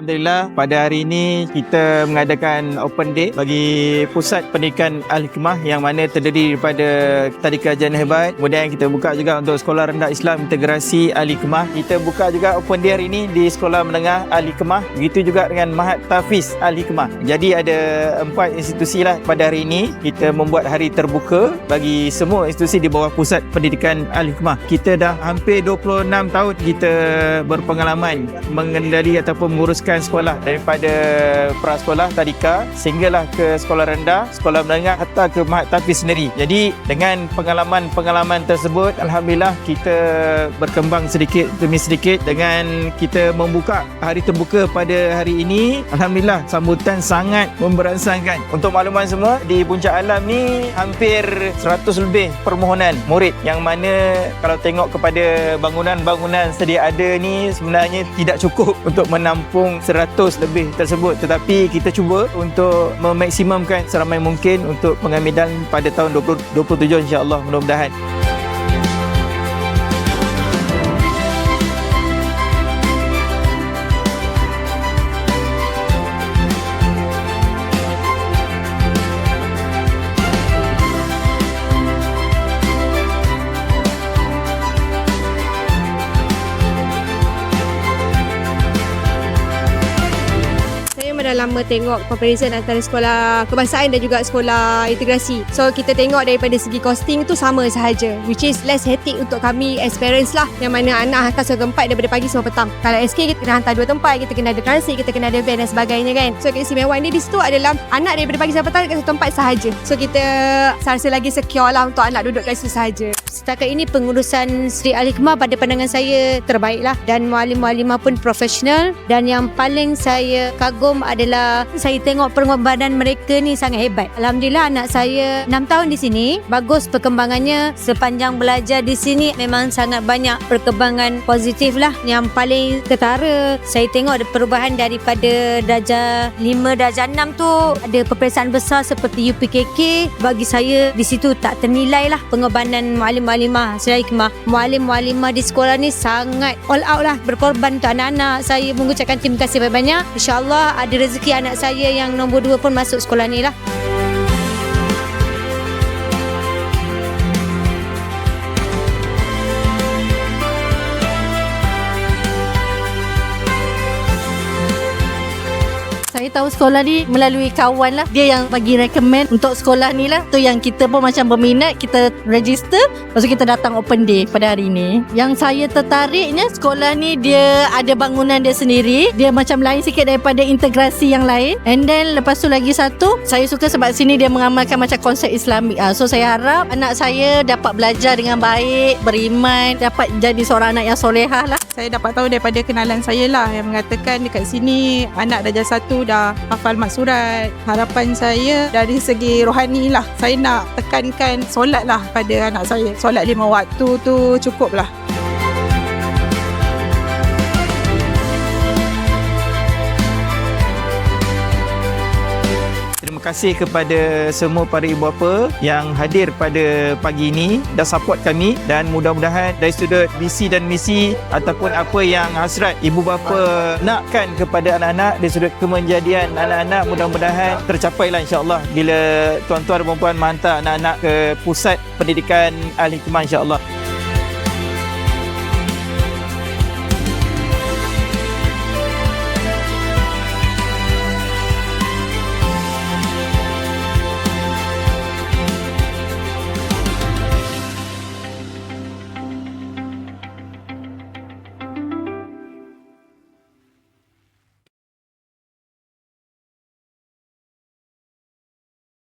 Alhamdulillah, pada hari ini kita mengadakan open day bagi Pusat Pendidikan Al-Hikmah yang mana terdiri daripada Tadika Jana Hebat. Kemudian kita buka juga untuk Sekolah Rendah Islam Integrasi Al-Hikmah. Kita buka juga open day hari ini di Sekolah Menengah Al-Hikmah. Begitu juga dengan Mahat Tafiz Al-Hikmah. Jadi ada 4 institusi lah pada hari ini. Kita membuat hari terbuka bagi semua institusi di bawah Pusat Pendidikan Al-Hikmah. Kita dah hampir 26 tahun kita berpengalaman mengendali ataupun menguruskan sekolah daripada prasekolah tadika sehinggalah ke sekolah rendah, sekolah menengah hatta ke Mahat Tafiz sendiri. Jadi dengan pengalaman tersebut, alhamdulillah kita berkembang sedikit demi sedikit dengan kita membuka hari terbuka pada hari ini. Alhamdulillah sambutan sangat memberansangkan. Untuk makluman semua, di Puncak Alam ni hampir 100 lebih permohonan murid yang mana kalau tengok kepada bangunan-bangunan sedia ada ni sebenarnya tidak cukup untuk menampung 100 lebih tersebut, tetapi kita cuba untuk memaksimumkan seramai mungkin untuk pengambilan pada tahun 2027 insya-Allah, mudah-mudahan. Dah lama tengok comparison antara sekolah kebangsaan dan juga sekolah integrasi. So kita tengok daripada segi costing tu sama sahaja, which is less hectic untuk kami as parents lah, yang mana anak hantar satu tempat daripada pagi sampai petang. Kalau SK kita kena hantar 2 tempat, kita kena ada transit, kita kena ada van dan sebagainya kan. So keistimewaan dia di situ adalah anak daripada pagi sampai petang kat satu tempat sahaja. So kita rasa lagi secure lah untuk anak duduk kat situ sahaja. Setakat ini pengurusan Sri Al-Hikmah pada pandangan saya terbaik lah, dan muallim-muallimah pun profesional, dan yang paling saya kagum adalah saya tengok pengorbanan mereka ni sangat hebat. Alhamdulillah anak saya 6 tahun di sini, bagus perkembangannya. Sepanjang belajar di sini memang sangat banyak perkembangan positif lah. Yang paling ketara saya tengok ada perubahan daripada darjah 5, darjah 6 tu ada peperiksaan besar seperti UPKK. Bagi saya di situ tak ternilai lah pengorbanan muallim-muallimah Sri Al-Hikmah. Muallim-muallimah di sekolah ni sangat all out lah, berkorban untuk anak-anak. Saya mengucapkan terima kasih banyak-banyak. InsyaAllah ada rezeki anak saya yang nombor 2 pun masuk sekolah ni lah. Saya tahu sekolah ni melalui kawan lah. Dia yang bagi recommend untuk sekolah ni lah. Tu yang kita pun macam berminat, kita register. Lepas tu kita datang open day pada hari ni. Yang saya tertariknya sekolah ni dia ada bangunan dia sendiri. Dia macam lain sikit daripada integrasi yang lain. And then lepas tu lagi satu, saya suka sebab sini dia mengamalkan macam konsep Islamik. So saya harap anak saya dapat belajar dengan baik, beriman, dapat jadi seorang anak yang solehah lah. Saya dapat tahu daripada kenalan saya lah yang mengatakan dekat sini anak darjah 1 dah hafal mat surat. Harapan saya dari segi rohani lah, saya nak tekankan solat lah pada anak saya. Solat 5 waktu tu cukup lah. Terima kasih kepada semua para ibu bapa yang hadir pada pagi ini dan support kami, dan mudah-mudahan dari sudut visi dan misi ataupun apa yang hasrat ibu bapa nakkan kepada anak-anak, dari sudut kemenjadian anak-anak, mudah-mudahan tercapailah insya-Allah bila tuan-tuan dan puan-puan menghantar anak-anak ke Pusat Pendidikan Al-Hikmah insya-Allah.